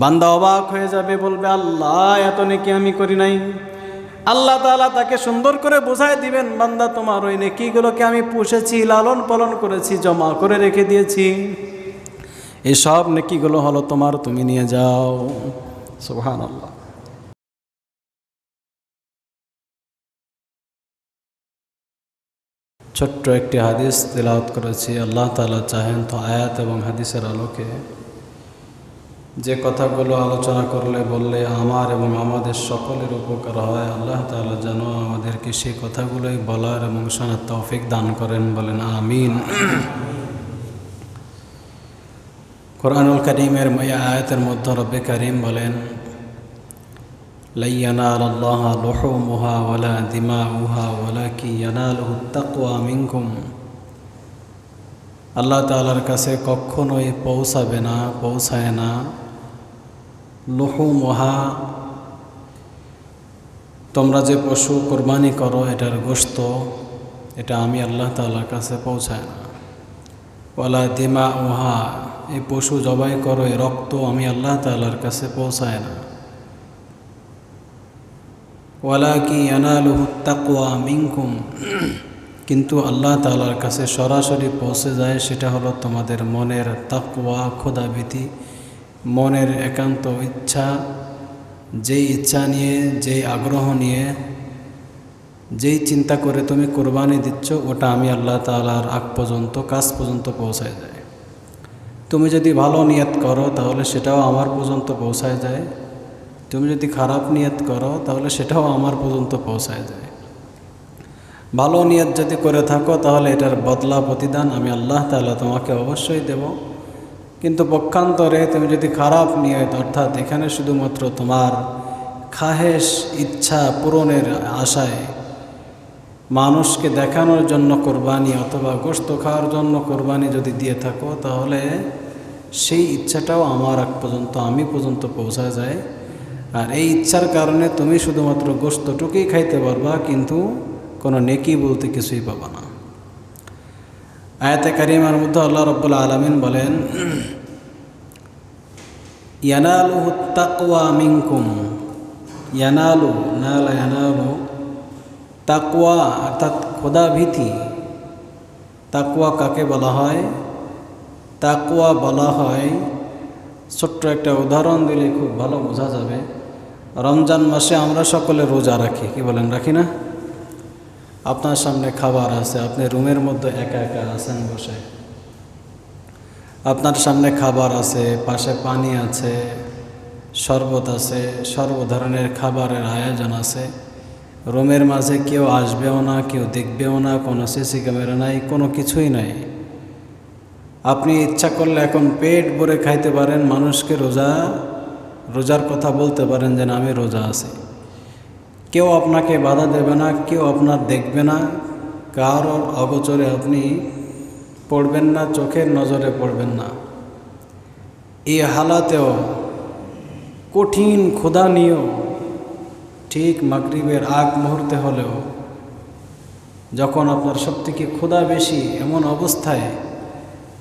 বান্দা অবাক হয়ে যাবে, বলবে আল্লাহ এত নেকি আমি করি নাই। আল্লাহ তাআলা তাকে সুন্দর করে বোঝায় দিবেন, বান্দা তোমার ওই নেকিগুলোকে আমি পুষেছি, লালন পালন করেছি, জমা করে রেখে দিয়েছি, এই সব নেকিগুলো হলো তোমার, তুমি নিয়ে যাও। সুবহানাল্লাহ। ছোট্ট একটি হাদিস তিলাওয়াত করেছি। আল্লাহ তাআলা চাহেন তো আয়াত এবং হাদিসের আলোকে যে কথাগুলো আলোচনা করলে বললে আমার এবং আমাদের সকলের উপকার হয়, আল্লাহ তাআলা যেন আমাদেরকে সেই কথাগুলোই বলার এবং শোনার তৌফিক দান করেন, বলেন আমিন। কোরআনুল কারীমের আয়াতের মধ্যে রব্বে কারীম বলেন, লা ইয়ানালাল্লাহা লুহুমুহা ওয়ালা দিমাউহা ওয়ালাকিন ইয়ানালুহুত তাকওয়া মিনকুম। আল্লাহ তাআলার কাছে কখনোই পৌঁছায় না লুহুমুহা, তোমরা যে পশু কোরবানি করো এটার গোশত, এটা আমি আল্লাহ তাআলার কাছে পৌঁছায় না। ওয়ালা দিমাউহা, এই পশু জবাই করো এই রক্ত আমি আল্লাহ তাআলার কাছে পৌঁছায় না। ওয়ালাকিন ইয়ানালুহুত তাকওয়া মিনকুম, কিন্তু আল্লাহ তাআলার কাছে সরাসরি পৌঁছে যায়, সেটা হলো তোমাদের মনের তাকওয়া, খোদাভীতি, মনের একান্ত ইচ্ছা, যেই ইচ্ছা নিয়ে, যেই আগ্রহ নিয়ে, যেই চিন্তা করে তুমি কোরবানি দিচ্ছ, ওটা আমি আল্লাহ তাআলার কাজ পর্যন্ত পৌঁছায় যায়। তুমি যদি ভালো নিয়ত করো তাহলে সেটাও আমার পর্যন্ত পৌঁছায় যায়, তুমি যদি খারাপ নিয়ত করো তাহলে সেটাও আমার পর্যন্ত পৌঁছায় যায়। ভালো নিয়ত যদি করে থাকো তাহলে এটার বদলা প্রতিদান আমি আল্লাহ তাআলা তোমাকে অবশ্যই দেব, কিন্তু পক্ষান্তরে তুমি যদি খারাপ নিয়ত, অর্থাৎ এখানে শুধুমাত্র তোমার খাহেশ, ইচ্ছা পূরণের আশায়, মানুষকে দেখানোর জন্য কোরবানি অথবা গোশত খাওয়ার জন্য কোরবানি যদি দিয়ে থাকো, তাহলে সেই ইচ্ছাটাও আমার আমি পর্যন্ত পৌঁছা যায়। আর এই ইচ্ছার কারণে তুমি শুধুমাত্র গোশতটুকুই খাইতে পারবা, কিন্তু কোনো নেকি বলতে কিছুই পাবা না। আয়াতে কারিমার মধ্যে আল্লাহ রাব্বুল আলামিন বলেন, ইয়ানালুহুত তাকওয়া মিনকুম। ইয়ানালু, নালা ইয়ানালু, তাকওয়া অর্থাৎ খোদাভীতি। তাকওয়া কাকে বলা হয়? তাকওয়া বলা হয়, ছোট্ট একটা উদাহরণ দিলে খুব ভালো বোঝা যাবে। রমজান মাসে আমরা সকলে রোজা রাখি, কি বলেন, রাখি না? আপনার সামনে খাবার আছে, আপনি রুমের মধ্যে একা একা আছেন বসে, আপনার সামনে খাবার আছে, পাশে পানি আছে, শরবত আছে, সর্ব ধরনের খাবারের আয়োজন আছে। রুমের মাঝে কেউ আসবেও না, কেউ দেখবেও না, কোনো সিসি ক্যামেরা নাই, কোনো কিছুই নাই। আপনি ইচ্ছা করলে এখন পেট ভরে খাইতে পারেন, মানুষকে রোজার কথা বলতে পারেন যে না আমি রোজা আছি। কেউ আপনাকে বাধা দেবে না, কেউ আপনার দেখবে না, কারোর অগোচরে আপনি পড়বেন না, চোখের নজরে পড়বেন না। এই হালাতেও কঠিন ক্ষুধা নিয়েও ঠিক মাগরিবের আগ মুহূর্তে হলেও, যখন আপনার সবথেকে ক্ষুধা বেশি, এমন অবস্থায়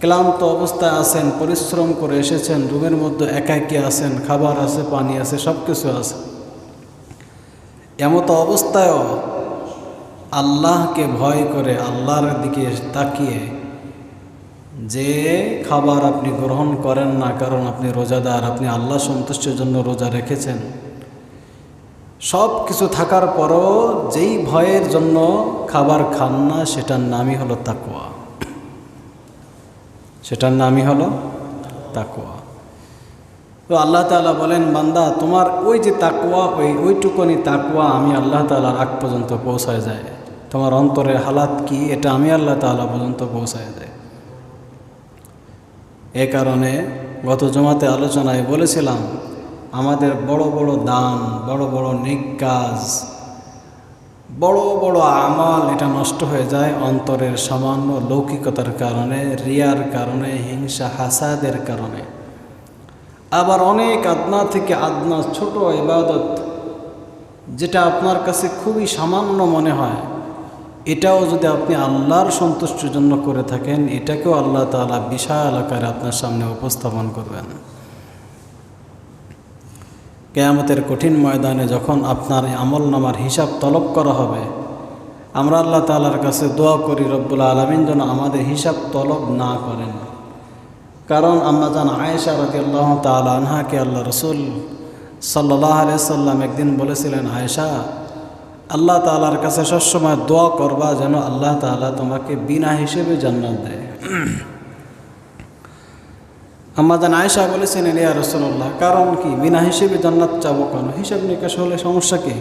ক্লান্ত অবস্থায় আছেন, পরিশ্রম করে এসেছেন, রুমের মধ্যে একাকী আছেন, খাবার আছে, পানি আছে, সব কিছু আছে, এমত অবস্থায়ও আল্লাহকে ভয় করে, আল্লাহর দিকে তাকিয়ে যে খাবার আপনি গ্রহণ করেন না, কারণ আপনি রোজাদার, আপনি আল্লাহ সন্তুষ্টির জন্য রোজা রেখেছেন, সব কিছু থাকার পরও যেই ভয়ের জন্য খাবার খান না, সেটার নামই হলো তাকওয়া। সেটার নামই হলো তাকওয়া। তো আল্লাহ তাআলা বলেন, বান্দা তোমার ওই যে তাকওয়া, ওইটুকুনি তাকওয়া আমি আল্লাহ তাআলার আগ পর্যন্ত পৌঁছায় যায়। তোমার অন্তরের হালাত কি, এটা আমি আল্লাহ তাআলা পর্যন্ত পৌঁছায় যায়। এ কারণে গত জুমাতে আলোচনায় বলেছিলাম, আমাদের বড় বড় দান, বড় বড় নেক কাজ, বড় বড় আমাল, এটা নষ্ট হয়ে যায় অন্তরের সামান্য লৌকিকতার কারণে, রিয়ার কারণে, হিংসা হাসাদের কারণে। আবার অনেক আদনা থেকে আদনা ছোট ইবাদত, যেটা আপনার কাছে খুবই সামান্য মনে হয়, এটাও যদি আপনি আল্লাহর সন্তুষ্টির জন্য করে থাকেন, এটাকেও আল্লাহ তাআলা বিশাল আকারে আপনার সামনে উপস্থাপন করবেন। কিয়ামতের কঠিন ময়দানে যখন আপনার আমল নামার হিসাব তলব করা হবে, আমরা আল্লাহ তাআলার কাছে দোয়া করি রব্বুল আলামিন যেন আমাদের হিসাব তলব না করেন। কারণ আম্মা জান আয়েশা রাদিয়াল্লাহু তাআলা আনহাকে আল্লাহ রসুল সাল্লাল্লাহু আলাইহি সাল্লাম একদিন বলেছিলেন, আয়েশা, আল্লাহ তাআলার কাছে সবসময় দোয়া করবা যেন আল্লাহ তাআলা তোমাকে বিনা হিসেবে জান্নাত দেয়। আম্মা জান আয়েশা বলেছিলেন, ইয়া রাসূলুল্লাহ, কারণ কি বিনা হিসেবে জান্নাত চাবো কেন? হিসাব নিকাশ হলে সমস্যা কি?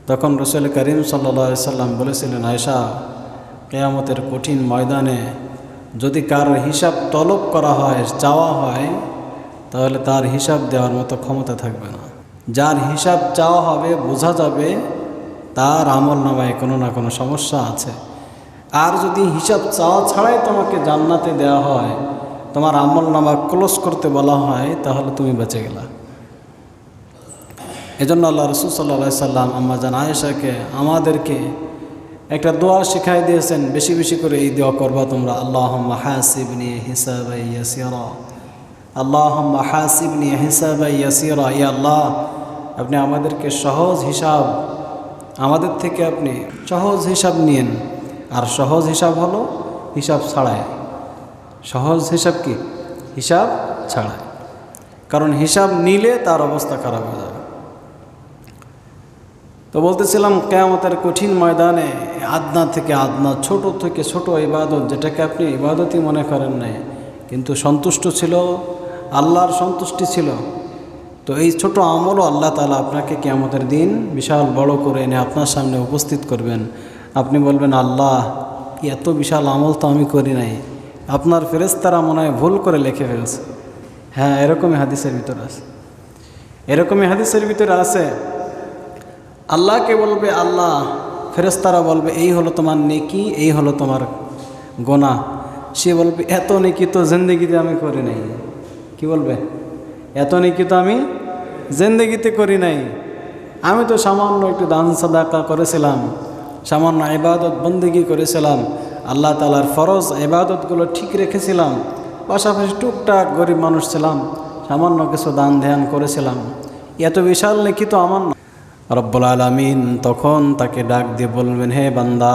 তখন রাসূল করিম সাল্লাল্লাহু আলাইহি সাল্লাম বলেছিলেন, আয়েশা, কিয়ামতের কঠিন ময়দানে যদি কার হিসাব তলব করা হয়, চাওয়া হয়, তাহলে তার হিসাব দেওয়ার মতো ক্ষমতা থাকবে না। যার হিসাব চাওয়া হবে, বোঝা যাবে তার আমল নামায় কোনো না কোনো সমস্যা আছে। আর যদি হিসাব চাওয়া ছাড়াই তোমাকে জান্নাতে দেওয়া হয়, তোমার আমল নামা ক্লোজ করতে বলা হয়, তাহলে তুমি বেঁচে গেলা। এজন্য আল্লাহ রাসূল সাল্লাল্লাহু আলাইহি সাল্লাম আম্মা জান আয়েশাকে আমাদেরকে একটা দোয়া শিখাই দিয়েছেন, বেশি বেশি করে এই দোয়া করবা তোমরা, আল্লাহুম্মা হাসিবনি হিসাবান ইয়াসিরা, আল্লাহুম্মা হাসিবনি হিসাবান ইয়াসিরা। ইয়া আল্লাহ, আপনি আমাদেরকে সহজ হিসাব, আমাদের থেকে আপনি সহজ হিসাব নিয়েন। আর সহজ হিসাব হলো হিসাব ছাড়াই। সহজ হিসাব কি? হিসাব ছাড়াই। কারণ হিসাব নিলে তার অবস্থা খারাপ হয়ে যাবে। তো বলতেছিলাম, কিয়ামতের কঠিন ময়দানে আদনা থেকে আদনা, ছোট থেকে ছোট ইবাদত, যেটাকে আপনি ইবাদতই মনে করেন নাই, কিন্তু সন্তুষ্ট ছিল, আল্লাহর সন্তুষ্টি ছিল, তো এই ছোট আমলও আল্লাহ তাআলা আপনাকে কিয়ামতের দিন বিশাল বড় করে এনে আপনার সামনে উপস্থিত করবেন। আপনি বলবেন, আল্লাহ, কি এত বিশাল আমল তো আমি করি নাই, আপনার ফেরেশতারা মনে হয় ভুল করে লিখে ফেলছে। হ্যাঁ, এরকমই হাদিসের ভিতরে আছে, এরকমই হাদিসের ভিতরে আছে। আল্লাহকে বলবে, আল্লাহ, ফেরেশতারা বলবে, এই হলো তোমার নেকি, এই হলো তোমার গোনাহ। সে বলবে, এত নেকি তো জিন্দেগিতে আমি করি নাই। কি বলবে? এত নেকি তো আমি জিন্দেগিতে করি নাই। আমি তো সামান্য একটু দান সাদাকা করেছিলাম, সামান্য ইবাদত বন্দেগি করেছিলাম, আল্লাহ তাআলার ফরজ ইবাদতগুলো ঠিক রেখেছিলাম, পাশাপাশি টুকটাক গরিব মানুষ ছিলাম, সামান্য কিছু দান ধ্যান করেছিলাম, এত বিশাল নেকি তো আমার না। রব্বুল আলামিন তখন তাকে ডাক দিয়ে বলবেন, হে বান্দা,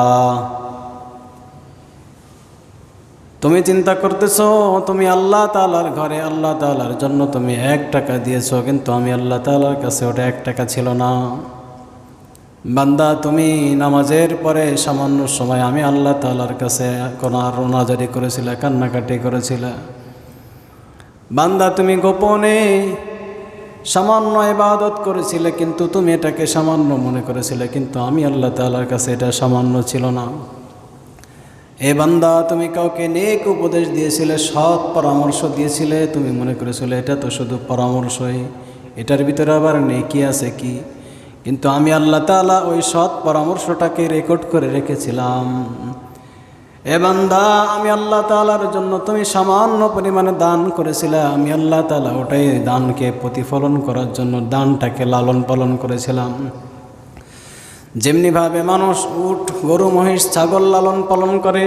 তুমি চিন্তা করতেছো তুমি আল্লাহ তাআলার ঘরে, আল্লাহ তাআলার জন্য তুমি 1 টাকা দিয়েছো, কিন্তু আমি আল্লাহ তাআলার কাছে ওটা 1 টাকা ছিল না। বান্দা, তুমি নামাজের পরে সামান্য সময় আমি আল্লাহ তাআলার কাছে রোনাজারি করেছিলে, কান্নাকাটি করেছিলে। বান্দা, তুমি গোপনে সামান্য ইবাদত করেছিলে, কিন্তু তুমি এটাকে সামান্য মনে করেছিলে, কিন্তু আমি আল্লাহ তাআলার কাছে এটা সামান্য ছিল না। এ বান্দা, তুমি কাউকে নেক উপদেশ দিয়েছিলে, সৎ পরামর্শ দিয়েছিলে, তুমি মনে করেছিলে এটা তো শুধু পরামর্শই, এটার ভিতরে আবার নেকি আছে কি? কিন্তু আমি আল্লাহ তাআলা ওই সৎ পরামর্শটাকে রেকর্ড করে রেখেছিলাম। এ বান্দা, আমি আল্লাহ তাআলার জন্য তুমি সামান্য পরিমাণে দান করেছিলে, আমি আল্লাহ তাআলা ওটাই দানকে প্রতিফলন করার জন্য দানটাকে লালন পালন করেছিলাম। যেমনিভাবে মানুষ উট, গরু, মহিষ, ছাগল লালন পালন করে,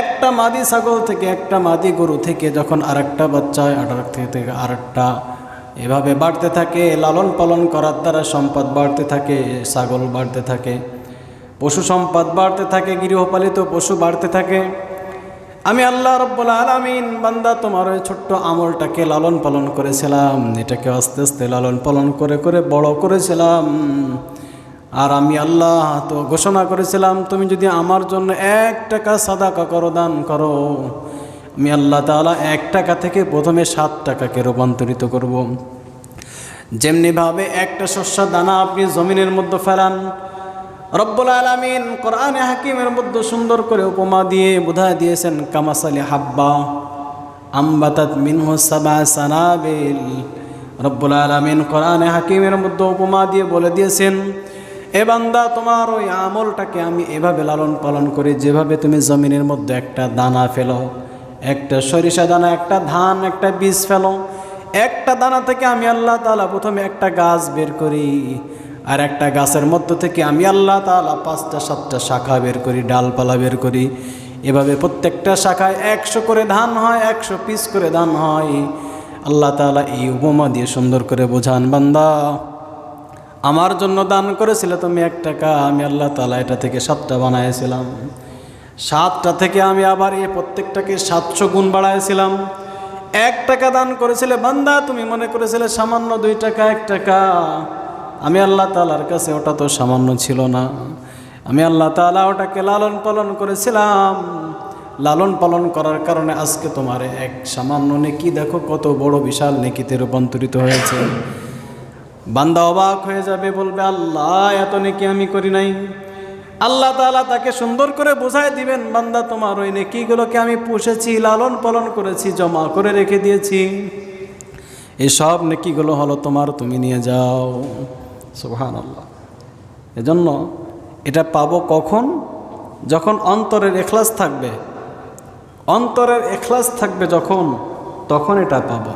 একটা মাদি ছাগল থেকে, একটা মাদি গরু থেকে যখন আরেকটা বাচ্চা হয়, থেকে আরেকটা, এভাবে বাড়তে থাকে, লালন পালন করার দ্বারা সম্পদ বাড়তে থাকে, ছাগল বাড়তে থাকে, পশু সম্পদ বাড়তে থাকে, গৃহপালিত পশু বাড়তে থাকে। আমি আল্লাহ রাব্বুল আলামিন বান্দা তোমার ওই ছোট্ট আমলটাকে লালন পালন করেছিলাম, এটাকে আস্তে আস্তে লালন পালন করে করে বড় করেছিলাম। আর আমি আল্লাহ তো ঘোষণা করেছিলাম, তুমি যদি আমার জন্য 1 টাকা সাদাকা করো, দান করো, আমি আল্লাহ তাআলা 1 টাকা থেকে প্রথমে 7 টাকাকে রূপান্তরিত করব। যেমনিভাবে একটা শস্য দানা আপনি জমিনের মধ্যে ফেলান, রব্বুল আলামিন কোরআনে হাকিমের মধ্যে সুন্দর করে উপমা দিয়ে বোঝায় দিয়েছেন, কামাসালি হাব্বা আম্বাতাত মিনহু সাবা সানাবিল। রব্বুল আলামিন কোরআনে হাকিমের মধ্যে উপমা দিয়ে বলে দিয়েছেন, এ বান্দা, তোমার ওই আমলটাকে আমি এভাবে লালন পালন করি, যেভাবে তুমি জমিনের মধ্যে একটা দানা ফেলো, একটা সরিষা দানা, একটা ধান, একটা বীজ ফেলো, একটা দানা থেকে আমি আল্লাহ তাআলা প্রথমে একটা গাছ বের করি, আর একটা গাছের মধ্য থেকে আমি আল্লাহ তাআলা 5টা 7টা শাখা বের করি, ডালপালা বের করি। এভাবে প্রত্যেকটা শাখায় 100 করে ধান হয়, 100 পিস করে ধান হয়। আল্লাহ তাআলা এই উপমা দিয়ে সুন্দর করে বোঝান, বান্দা আমার জন্য দান করেছিলে তুমি 1 টাকা, আমি আল্লাহ তাআলা এটা থেকে 7টা বানাইছিলাম। 7টা থেকে আমি আবার এই প্রত্যেকটাকে 700 গুণ বাড়াইছিলাম। 1 টাকা দান করেছিলে বান্দা, তুমি মনে করেছিলে সামান্য 2 টাকা 1 টাকা। আমি আল্লাহ তাআলার কাছে ওটা তো সামান্য ছিল না। আমি আল্লাহ তাআলা ওটাকে লালন পালন করেছিলাম। লালন পালন করার কারণে আজকে তোমার এক সামান্য নেকি দেখো কত বড় বিশাল নেকিতে রূপান্তরিত হয়েছে। বান্দা অবাক হয়ে যাবে, বলবে আল্লাহ এত নেকি আমি করি নাই। আল্লাহ তাআলা তাকে সুন্দর করে বোঝায় দিবেন, বান্দা তোমার ওই নেকিগুলোকে আমি পুষেছি, লালন পালন করেছি, জমা করে রেখে দিয়েছি। এই সব নেকিগুলো হলো তোমার, তুমি নিয়ে যাও। সুবহানাল্লাহ। এজন্য এটা পাবো কখন? যখন অন্তরের ইখলাস থাকবে। অন্তরের ইখলাস থাকবে যখন, তখন এটা পাবো।